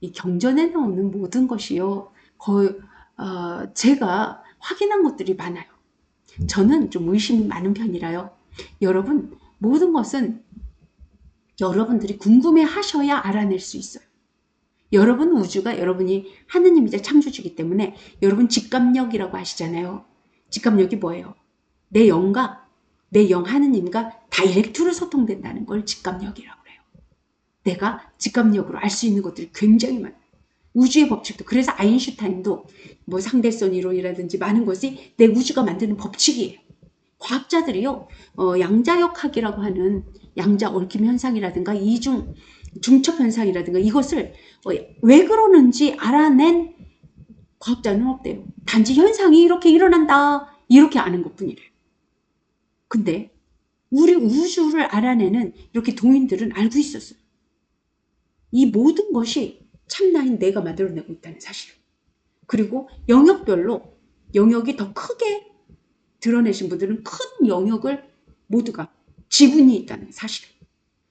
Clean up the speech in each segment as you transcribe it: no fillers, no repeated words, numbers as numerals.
이 경전에 나오는 모든 것이요. 거의 제가 확인한 것들이 많아요. 저는 좀 의심이 많은 편이라요. 여러분, 모든 것은 여러분들이 궁금해 하셔야 알아낼 수 있어요. 여러분 우주가 여러분이 하느님이자 창조주이기 때문에 여러분 직감력이라고 하시잖아요. 직감력이 뭐예요? 내 영과 내 영 하느님과 다이렉트로 소통된다는 걸 직감력이라고 해요. 내가 직감력으로 알 수 있는 것들이 굉장히 많아요. 우주의 법칙도 그래서 아인슈타인도 뭐 상대성 이론이라든지 많은 것이 내 우주가 만드는 법칙이에요. 과학자들이요 양자역학이라고 하는 양자 얽힘 현상이라든가 이중 중첩 현상이라든가 이것을 왜 그러는지 알아낸 과학자는 없대요. 단지 현상이 이렇게 일어난다 이렇게 아는 것뿐이래요. 근데 우리 우주를 알아내는 이렇게 동인들은 알고 있었어요. 이 모든 것이 참나인 내가 만들어내고 있다는 사실을. 그리고 영역별로 영역이 더 크게 드러내신 분들은 큰 영역을 모두가 지분이 있다는 사실.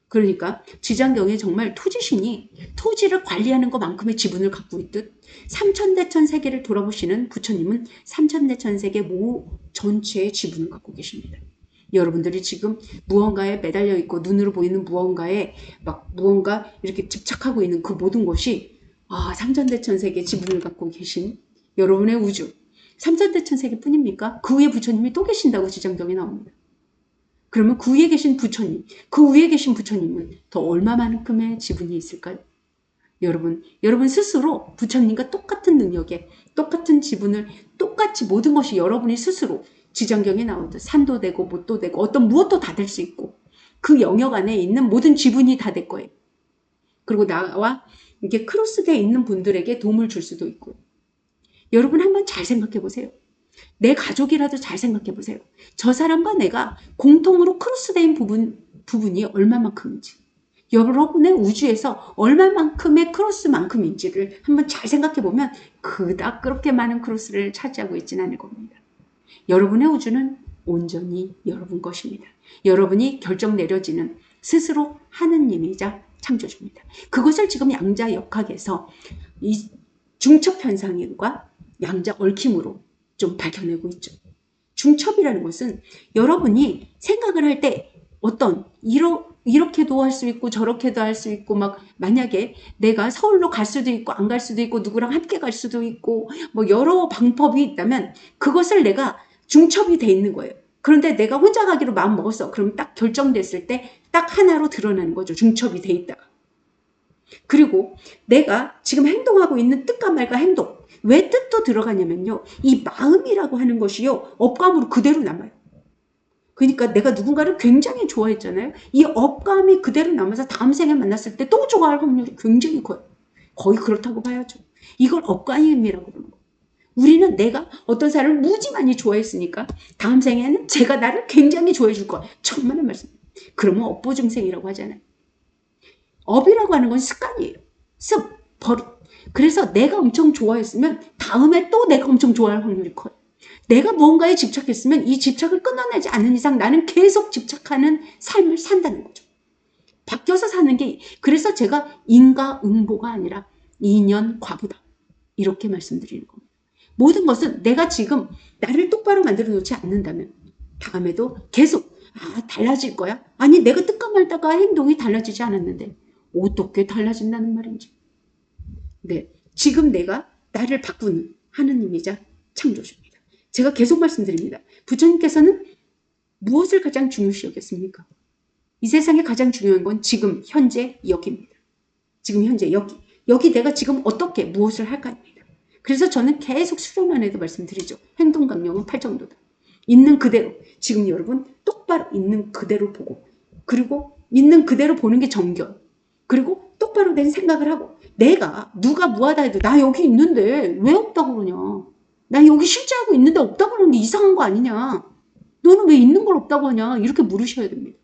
그러니까 지장경에 정말 토지신이 토지를 관리하는 것만큼의 지분을 갖고 있듯 삼천대천 세계를 돌아보시는 부처님은 삼천대천 세계 전체의 지분을 갖고 계십니다. 여러분들이 지금 무언가에 매달려 있고 눈으로 보이는 무언가에 막 무언가 이렇게 집착하고 있는 그 모든 것이 삼천대천 세계 지분을 갖고 계신 여러분의 우주 삼천대천 세계뿐입니까? 그 위에 부처님이 또 계신다고 지장경에 나옵니다. 그러면 그 위에 계신 부처님, 그 위에 계신 부처님은 더 얼마만큼의 지분이 있을까요? 여러분 스스로 부처님과 똑같은 능력에 똑같은 지분을 똑같이 모든 것이 여러분이 스스로 지장경에 나오듯 산도 되고 못도 되고 어떤 무엇도 다 될 수 있고 그 영역 안에 있는 모든 지분이 다 될 거예요. 그리고 나와 이게 크로스되어 있는 분들에게 도움을 줄 수도 있고요. 여러분 한번 잘 생각해 보세요. 내 가족이라도 잘 생각해 보세요. 저 사람과 내가 공통으로 크로스된 부분이 얼마만큼인지 여러분의 우주에서 얼마만큼의 크로스만큼인지를 한번 잘 생각해 보면 그닥 그렇게 많은 크로스를 차지하고 있지는 않을 겁니다. 여러분의 우주는 온전히 여러분 것입니다. 여러분이 결정 내려지는 스스로 하느님이자 창조주입니다. 그것을 지금 양자역학에서 이 중첩현상과 양자 얽힘으로 좀 밝혀내고 있죠. 중첩이라는 것은 여러분이 생각을 할 때 어떤 이렇게도 할 수 있고 저렇게도 할 수 있고 막 만약에 내가 서울로 갈 수도 있고 안 갈 수도 있고 누구랑 함께 갈 수도 있고 뭐 여러 방법이 있다면 그것을 내가 중첩이 돼 있는 거예요. 그런데 내가 혼자 가기로 마음 먹었어. 그럼 딱 결정됐을 때 딱 하나로 드러나는 거죠. 중첩이 돼 있다가. 그리고 내가 지금 행동하고 있는 뜻과 말과 행동 왜 뜻도 들어가냐면요. 이 마음이라고 하는 것이요. 업감으로 그대로 남아요. 그러니까 내가 누군가를 굉장히 좋아했잖아요. 이 업감이 그대로 남아서 다음 생에 만났을 때 또 좋아할 확률이 굉장히 커요. 거의 그렇다고 봐야죠. 이걸 업감임이라고 부르는 거예요. 우리는 내가 어떤 사람을 무지 많이 좋아했으니까 다음 생에는 제가 나를 굉장히 좋아해 줄 거야. 천만의 말씀. 그러면 업보증생이라고 하잖아요. 업이라고 하는 건 습관이에요. 버릇. 그래서 내가 엄청 좋아했으면 다음에 또 내가 엄청 좋아할 확률이 커요. 내가 무언가에 집착했으면 이 집착을 끊어내지 않는 이상 나는 계속 집착하는 삶을 산다는 거죠. 바뀌어서 사는 게 그래서 제가 인과응보가 아니라 인연과보다 이렇게 말씀드리는 겁니다. 모든 것은 내가 지금 나를 똑바로 만들어 놓지 않는다면 다음에도 계속 달라질 거야? 아니 내가 뜻과 말다가 행동이 달라지지 않았는데 어떻게 달라진다는 말인지. 네, 지금 내가 나를 바꾸는 하느님이자 창조주입니다. 제가 계속 말씀드립니다. 부처님께서는 무엇을 가장 중요시 여겼습니까? 이 세상에 가장 중요한 건 지금 현재 여기입니다. 지금 현재 여기 내가 지금 어떻게 무엇을 할까입니다. 그래서 저는 계속 수련안에도 말씀드리죠. 행동강령은 8정도다. 있는 그대로 지금 여러분 똑바로 있는 그대로 보고 그리고 있는 그대로 보는 게 정견 그리고 똑바로 된 생각을 하고 내가 누가 뭐하다 해도 나 여기 있는데 왜 없다고 그러냐. 나 여기 실제하고 있는데 없다고 그러는 게 이상한 거 아니냐. 너는 왜 있는 걸 없다고 하냐. 이렇게 물으셔야 됩니다.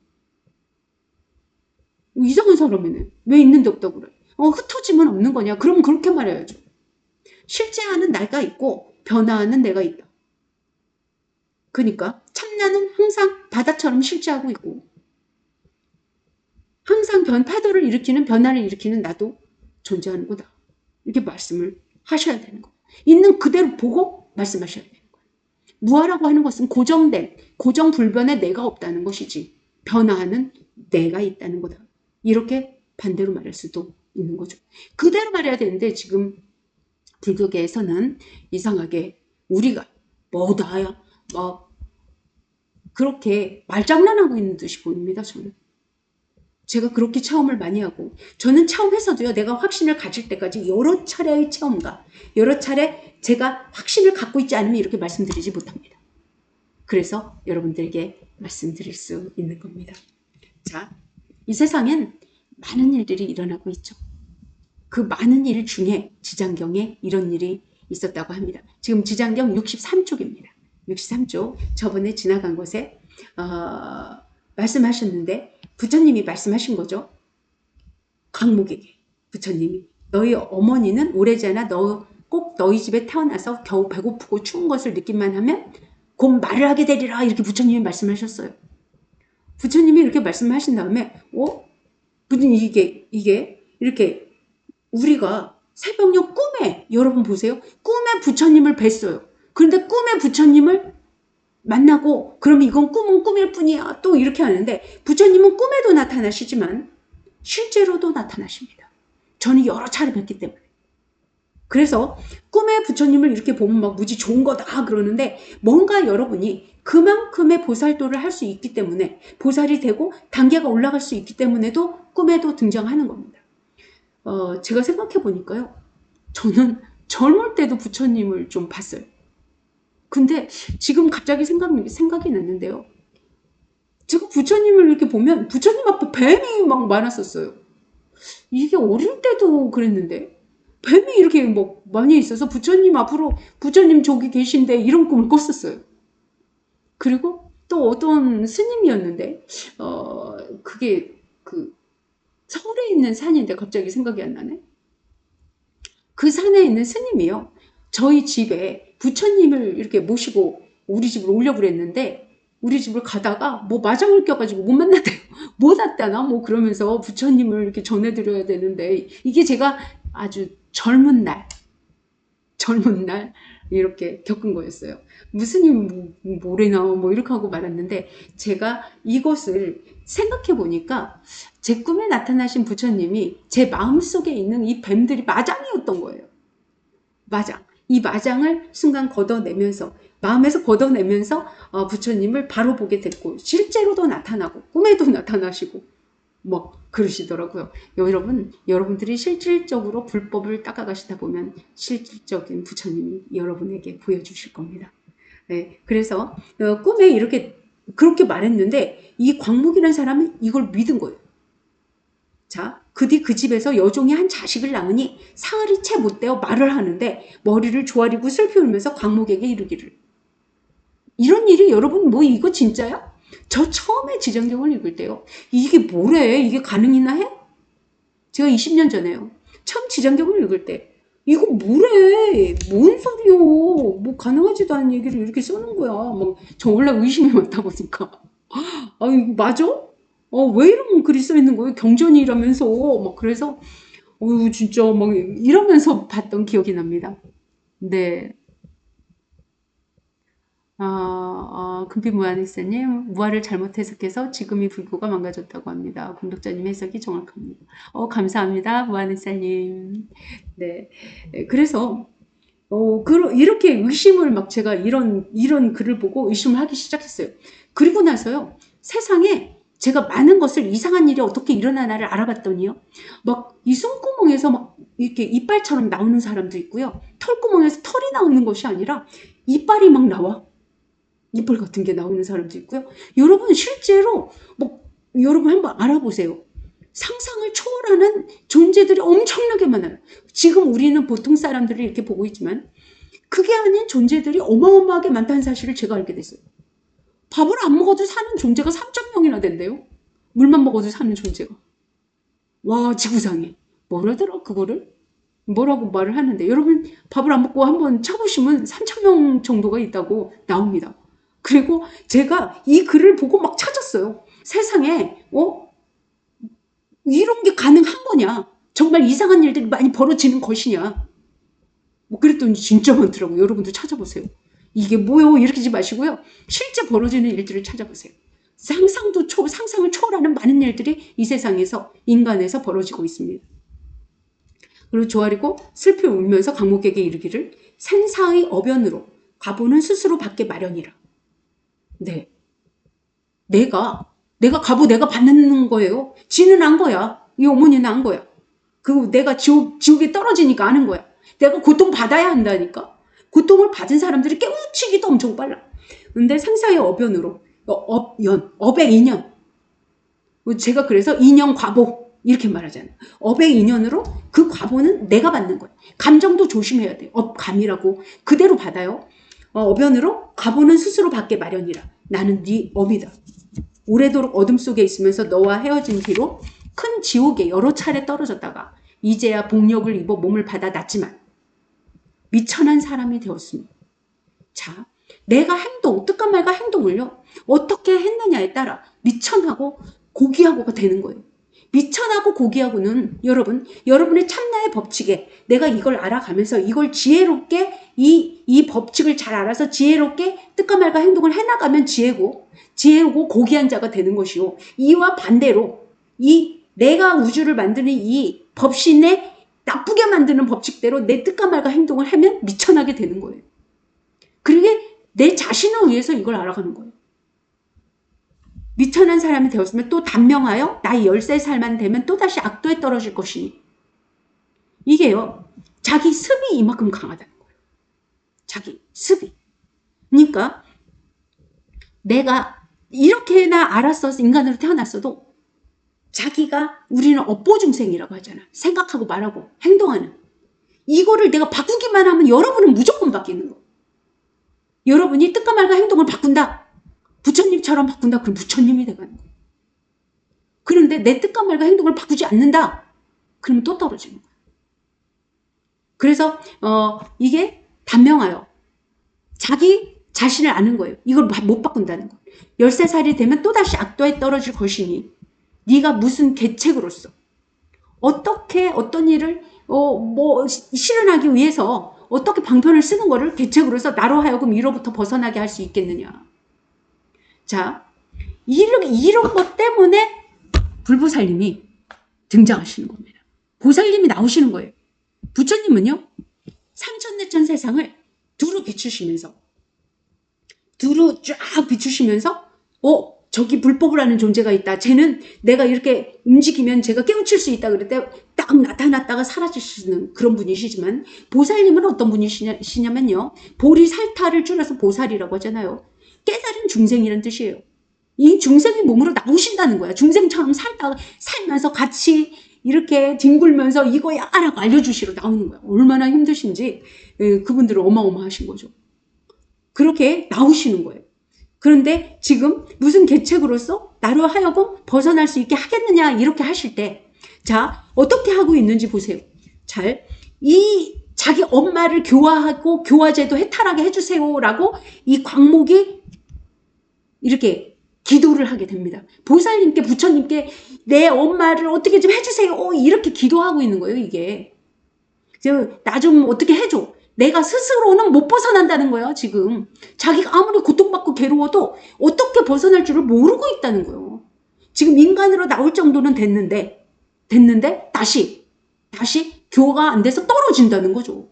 이상한 사람이네. 왜 있는데 없다고 그래. 흩어지면 없는 거냐. 그러면 그렇게 말해야죠. 실제하는 내가 있고 변화하는 내가 있다. 그러니까 참나는 항상 바다처럼 실제하고 있고 항상 파도를 일으키는 변화를 일으키는 나도 존재하는 거다. 이렇게 말씀을 하셔야 되는 거예요. 있는 그대로 보고 말씀하셔야 되는 거예요. 무아라고 하는 것은 고정된, 고정불변의 내가 없다는 것이지 변화하는 내가 있다는 거다. 이렇게 반대로 말할 수도 있는 거죠. 그대로 말해야 되는데 지금 불교계에서는 이상하게 우리가 뭐 나야 뭐 그렇게 말장난하고 있는 듯이 보입니다. 저는 제가 그렇게 체험을 많이 하고 저는 체험해서도요. 내가 확신을 가질 때까지 여러 차례의 체험과 여러 차례 제가 확신을 갖고 있지 않으면 이렇게 말씀드리지 못합니다. 그래서 여러분들에게 말씀드릴 수 있는 겁니다. 자, 이 세상엔 많은 일들이 일어나고 있죠. 그 많은 일 중에 지장경에 이런 일이 있었다고 합니다. 지금 지장경 63쪽입니다. 63쪽 저번에 지나간 곳에 말씀하셨는데 부처님이 말씀하신 거죠. 광목에게 부처님이 너희 어머니는 오래전에 꼭 너희 집에 태어나서 겨우 배고프고 추운 것을 느끼만 하면 곧 말을 하게 되리라 이렇게 부처님이 말씀하셨어요. 부처님이 이렇게 말씀하신 다음에 이게 이렇게 우리가 새벽녘 꿈에 여러분 보세요. 꿈에 부처님을 뵀어요. 그런데 꿈에 부처님을 만나고 그럼 이건 꿈은 꿈일 뿐이야 또 이렇게 하는데 부처님은 꿈에도 나타나시지만 실제로도 나타나십니다. 저는 여러 차례 뵀기 때문에. 그래서 꿈에 부처님을 이렇게 보면 막 무지 좋은 거다 그러는데 뭔가 여러분이 그만큼의 보살도를 할 수 있기 때문에 보살이 되고 단계가 올라갈 수 있기 때문에도 꿈에도 등장하는 겁니다. 제가 생각해 보니까요. 저는 젊을 때도 부처님을 좀 봤어요. 근데 지금 갑자기 생각이 났는데요. 제가 부처님을 이렇게 보면 부처님 앞에 뱀이 막 많았었어요. 이게 어릴 때도 그랬는데 뱀이 이렇게 뭐 많이 있어서 부처님 앞으로 부처님 저기 계신데 이런 꿈을 꿨었어요. 그리고 또 어떤 스님이었는데 그게 그 서울에 있는 산인데 갑자기 생각이 안 나네. 그 산에 있는 스님이요. 저희 집에 부처님을 이렇게 모시고 우리 집으로 오려고 그랬는데 우리 집을 가다가 뭐 마장을 껴가지고 못 만났대요. 못 왔다나 뭐 그러면서 부처님을 이렇게 전해드려야 되는데 이게 제가 아주 젊은 날 이렇게 겪은 거였어요. 무슨 모래나 뭐 이렇게 하고 말았는데 제가 이것을 생각해 보니까 제 꿈에 나타나신 부처님이 제 마음속에 있는 이 뱀들이 마장이었던 거예요. 마장. 이 마장을 순간 걷어내면서 마음에서 걷어내면서 부처님을 바로 보게 됐고 실제로도 나타나고 꿈에도 나타나시고 뭐 그러시더라고요. 여러분들이 실질적으로 불법을 닦아가시다 보면 실질적인 부처님이 여러분에게 보여주실 겁니다. 네, 그래서 꿈에 그렇게 말했는데 이 광목이라는 사람은 이걸 믿은 거예요. 자, 그 뒤 그 집에서 여종이 한 자식을 낳으니 사흘이 채 못 되어 말을 하는데 머리를 조아리고 슬피 울면서 광목에게 이르기를. 이런 일이 여러분 뭐 이거 진짜야? 저 처음에 지장경을 읽을 때요. 이게 뭐래? 이게 가능이나 해? 제가 20년 전에요. 처음 지장경을 읽을 때 이거 뭐래? 뭔 소리요? 뭐 가능하지도 않은 얘기를 이렇게 쓰는 거야. 막 저 원래 의심이 많다 보니까 아 이거 맞아? 왜 이런 글이 써 있는 거예요? 경전이라면서 막 그래서 진짜 막 이러면서 봤던 기억이 납니다. 네. 금빛무한일사님, 무아를 잘못 해석해서 지금의 불교가 망가졌다고 합니다. 공독자님 해석이 정확합니다. 감사합니다. 무한일사님. 네. 그래서, 이렇게 의심을 막 제가 이런 글을 보고 의심을 하기 시작했어요. 그리고 나서요, 세상에 제가 많은 것을 이상한 일이 어떻게 일어나나를 알아봤더니요, 막 이 손구멍에서 막 이렇게 이빨처럼 나오는 사람도 있고요, 털구멍에서 털이 나오는 것이 아니라 이빨이 막 나와. 이빨 같은 게 나오는 사람도 있고요. 여러분 실제로 여러분 한번 알아보세요. 상상을 초월하는 존재들이 엄청나게 많아요. 지금 우리는 보통 사람들을 이렇게 보고 있지만 그게 아닌 존재들이 어마어마하게 많다는 사실을 제가 알게 됐어요. 밥을 안 먹어도 사는 존재가 3천 명이나 된대요. 물만 먹어도 사는 존재가. 와, 지구상에. 뭐라더라 그거를? 뭐라고 말을 하는데 여러분 밥을 안 먹고 한번 쳐보시면 3천 명 정도가 있다고 나옵니다. 그리고 제가 이 글을 보고 막 찾았어요. 세상에 이런 게 가능한 거냐? 정말 이상한 일들이 많이 벌어지는 것이냐. 뭐 그랬더니 진짜 많더라고요. 여러분도 찾아보세요. 이게 뭐요? 이렇게 하지 마시고요. 실제 벌어지는 일들을 찾아보세요. 상상을 초월하는 많은 일들이 이 세상에서 인간에서 벌어지고 있습니다. 그리고 조아리고 슬피 울면서 강목에게 이르기를 생사의 어변으로 과부는 스스로 받게 마련이라. 네. 내가 내가 받는 거예요. 지는 안 거야. 이 어머니는 안 거야. 그리고 내가 지옥에 떨어지니까 아는 거야. 내가 고통 받아야 한다니까. 고통을 받은 사람들이 깨우치기도 엄청 빨라. 근데 생사의 어변으로 업의 인연. 제가 그래서 인연 과보 이렇게 말하잖아요. 업의 인연으로 그 과보는 내가 받는 거예요. 감정도 조심해야 돼요. 업감이라고 그대로 받아요. 어변으로 과보는 스스로 받게 마련이라. 나는 네 업이다. 오래도록 어둠 속에 있으면서 너와 헤어진 뒤로 큰 지옥에 여러 차례 떨어졌다가 이제야 복력을 입어 몸을 받아 놨지만 미천한 사람이 되었습니다. 자, 내가 뜻과 말과 행동을요. 어떻게 했느냐에 따라 미천하고 고귀하고가 되는 거예요. 미천하고 고귀하고는 여러분의 참나의 법칙에 내가 이걸 알아가면서 이걸 지혜롭게 이 법칙을 잘 알아서 지혜롭게 뜻과 말과 행동을 해나가면 지혜고 고귀한 자가 되는 것이요. 이와 반대로 내가 우주를 만드는 이 법신의 나쁘게 만드는 법칙대로 내 뜻과 말과 행동을 하면 미천하게 되는 거예요. 그러게 내 자신을 위해서 이걸 알아가는 거예요. 미천한 사람이 되었으면 또 단명하여 나이 13살만 되면 또다시 악도에 떨어질 것이니. 이게요. 자기 습이 이만큼 강하다는 거예요. 자기 습이. 그러니까 내가 이렇게나 알았어 인간으로 태어났어도 우리는 업보중생이라고 하잖아. 생각하고 말하고 행동하는. 이거를 내가 바꾸기만 하면 여러분은 무조건 바뀌는 거. 여러분이 뜻과 말과 행동을 바꾼다. 부처님처럼 바꾼다. 그럼 부처님이 돼가는 거예요. 그런데 내 뜻과 말과 행동을 바꾸지 않는다. 그러면 또 떨어지는 거예요. 그래서 이게 단명하여 자기 자신을 아는 거예요. 이걸 못 바꾼다는 거예요. 13살이 되면 또다시 악도에 떨어질 것이니 네가 무슨 계책으로서 어떻게 어떤 일을 실현하기 위해서 어떻게 방편을 쓰는 거를 계책으로서 나로 하여금 이로부터 벗어나게 할 수 있겠느냐. 자, 이런 것 때문에 불보살님이 등장하시는 겁니다. 보살님이 나오시는 거예요. 부처님은요. 삼천내천 세상을 두루 쫙 비추시면서 저기 불법을 하는 존재가 있다. 쟤는 내가 이렇게 움직이면 제가 깨우칠 수 있다. 그럴 때 딱 나타났다가 사라지시는 그런 분이시지만 보살님은 어떤 분이시냐면요. 보리살타를 줄여서 보살이라고 하잖아요. 깨달은 중생이라는 뜻이에요. 이 중생의 몸으로 나오신다는 거야. 중생처럼 살면서 같이 이렇게 뒹굴면서 이거야 라고 알려주시러 나오는 거야. 얼마나 힘드신지 그분들은 어마어마하신 거죠. 그렇게 나오시는 거예요. 그런데 지금 무슨 계책으로서 나로 하여금 벗어날 수 있게 하겠느냐 이렇게 하실 때 자 어떻게 하고 있는지 보세요. 이 자기 엄마를 교화하고 교화제도 해탈하게 해주세요라고 이 광목이 이렇게 기도를 하게 됩니다. 보살님께 부처님께 내 엄마를 어떻게 좀 해주세요 이렇게 기도하고 있는 거예요. 이게 나 좀 어떻게 해줘. 내가 스스로는 못 벗어난다는 거야. 지금 자기가 아무리 고통받고 괴로워도 어떻게 벗어날 줄을 모르고 있다는 거예요. 지금 인간으로 나올 정도는 됐는데 다시 교화가 안 돼서 떨어진다는 거죠.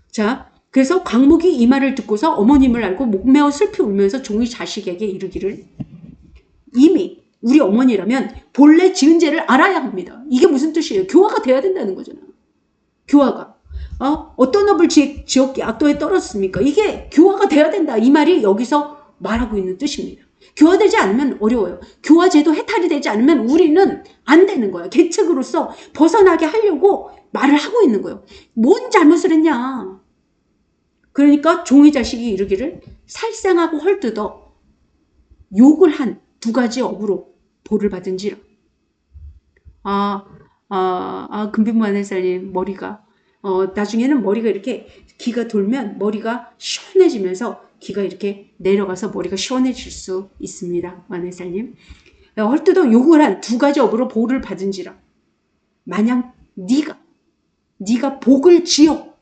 자, 그래서 광목이 이 말을 듣고서 어머님을 알고 목매어 슬피 울면서 종이 자식에게 이르기를 이미 우리 어머니라면 본래 지은 죄를 알아야 합니다. 이게 무슨 뜻이에요? 교화가 돼야 된다는 거잖아. 교화가. 어떤 업을 지었기에 악도에 떨어졌습니까? 이게 교화가 돼야 된다. 이 말이 여기서 말하고 있는 뜻입니다. 교화되지 않으면 어려워요. 교화제도 해탈이 되지 않으면 우리는 안 되는 거예요. 계책으로서 벗어나게 하려고 말을 하고 있는 거예요. 뭔 잘못을 했냐. 그러니까 종의 자식이 이르기를 살생하고 헐뜯어 욕을 한 2가지 업으로 보를 받은지라. 금빛무한회살님 머리가 나중에는 머리가 이렇게 기가 돌면 머리가 시원해지면서 기가 이렇게 내려가서 머리가 시원해질 수 있습니다. 완회살님. 헐뜯어 욕을 한 2가지 업으로 보를 받은지라. 마냥 네가 복을 지어.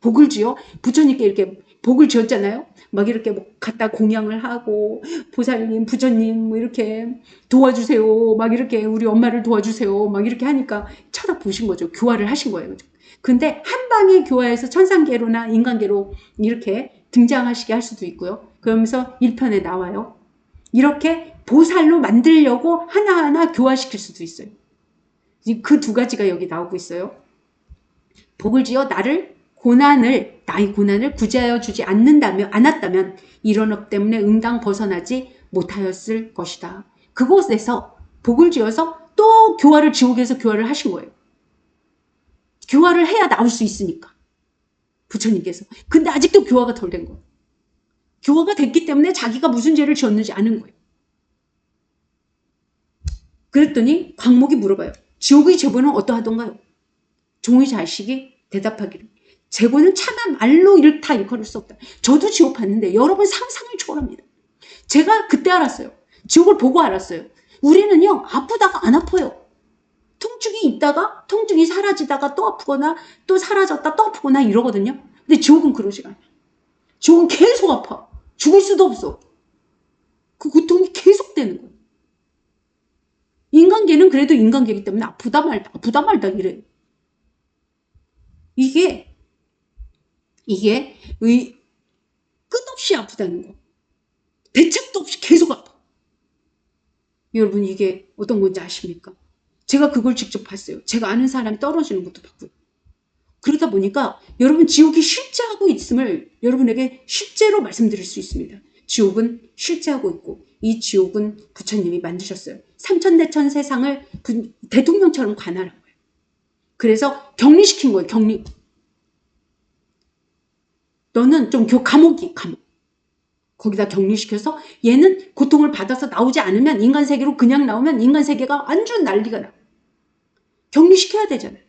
복을 지어. 부처님께 이렇게 복을 지었잖아요. 막 이렇게 뭐 갖다 공양을 하고 보살님, 부처님 뭐 이렇게 도와주세요. 막 이렇게 우리 엄마를 도와주세요. 막 이렇게 하니까 쳐다보신 거죠. 교화를 하신 거예요. 근데 한 방에 교화해서 천상계로나 인간계로 이렇게 등장하시게 할 수도 있고요. 그러면서 1편에 나와요. 이렇게 보살로 만들려고 하나하나 교화시킬 수도 있어요. 그 두 가지가 여기 나오고 있어요. 복을 지어 나의 고난을 구제하여 주지 않았다면 이런 업 때문에 응당 벗어나지 못하였을 것이다. 그곳에서 복을 지어서 또 교화를 지옥에서 교화를 하신 거예요. 교화를 해야 나올 수 있으니까. 부처님께서. 근데 아직도 교화가 덜 된 거예요. 교화가 됐기 때문에 자기가 무슨 죄를 지었는지 아는 거예요. 그랬더니 광목이 물어봐요. 지옥의 제보는 어떠하던가요? 종의 자식이 대답하기를 제보는 차마 말로 이렇다 일컬을 수 없다. 저도 지옥 봤는데 여러분 상상을 초월합니다. 제가 그때 알았어요. 지옥을 보고 알았어요. 우리는요 아프다가 안 아파요. 통증이 있다가 통증이 사라지다가 또 아프거나 또 사라졌다 또 아프거나 이러거든요. 근데 지옥은 그러지가 않아요. 지옥은 계속 아파. 죽을 수도 없어. 그 고통이 계속 되는 거예요. 인간계는 그래도 인간계이기 때문에 아프다 말다 이래요. 이게 끝없이 아프다는 거. 대책도 없이 계속 아파. 여러분 이게 어떤 건지 아십니까? 제가 그걸 직접 봤어요. 제가 아는 사람이 떨어지는 것도 봤고요. 그러다 보니까 여러분 지옥이 실제하고 있음을 여러분에게 실제로 말씀드릴 수 있습니다. 지옥은 실제하고 있고 이 지옥은 부처님이 만드셨어요. 삼천대천 세상을 대통령처럼 관할한 거예요. 그래서 격리시킨 거예요. 격리. 너는 좀 감옥. 거기다 격리시켜서 얘는 고통을 받아서 나오지 않으면 인간 세계로 그냥 나오면 인간 세계가 완전 난리가 나. 격리시켜야 되잖아요.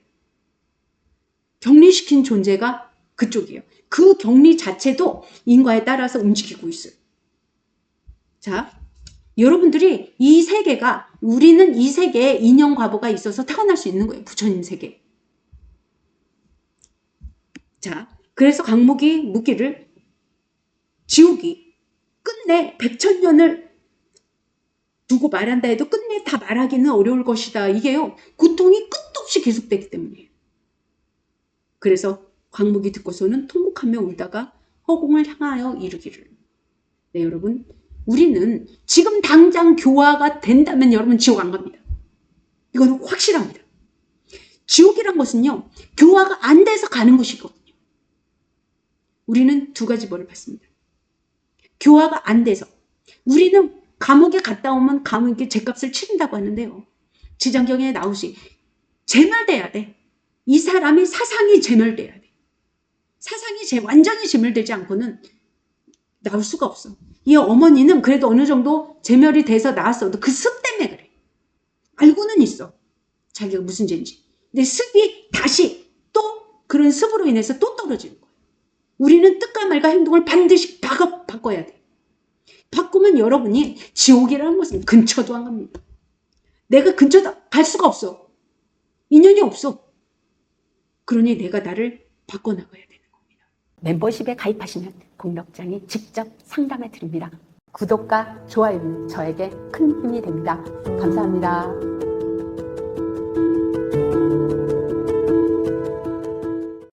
격리시킨 존재가 그쪽이에요. 그 격리 자체도 인과에 따라서 움직이고 있어요. 자, 여러분들이 이 세계가 우리는 이 세계에 인연 과보가 있어서 태어날 수 있는 거예요. 부처님 세계. 자, 그래서 강목이 묻기를 지옥이 끝내 100,000년을 두고 말한다 해도 끝내 다 말하기는 어려울 것이다. 이게요. 고통이 끝도 없이 계속되기 때문이에요. 그래서 광목이 듣고서는 통곡하며 울다가 허공을 향하여 이르기를. 네, 여러분. 우리는 지금 당장 교화가 된다면 여러분 지옥 안 갑니다. 이건 확실합니다. 지옥이란 것은요. 교화가 안 돼서 가는 것이거든요. 우리는 두 가지 벌을 받습니다. 교화가 안 돼서. 우리는 감옥에 갔다 오면 감옥에 죄값을 치른다고 하는데요. 지장경에 나오시 제멸돼야 돼. 이 사람이 사상이 제멸돼야 돼. 사상이 완전히 제멸되지 않고는 나올 수가 없어. 이 어머니는 그래도 어느 정도 제멸이 돼서 나왔어도 그 습 때문에 그래. 알고는 있어. 자기가 무슨 죄인지. 근데 습이 다시 또 그런 습으로 인해서 또 떨어지는 거예요. 우리는 뜻과 말과 행동을 반드시 바꿔야 돼. 바꾸면 여러분이 지옥이라는 것은 근처도 안 갑니다. 내가 근처도 갈 수가 없어. 인연이 없어. 그러니 내가 나를 바꿔나가야 되는 겁니다. 멤버십에 가입하시면 공덕장이 직접 상담해 드립니다. 구독과 좋아요는 저에게 큰 힘이 됩니다. 감사합니다.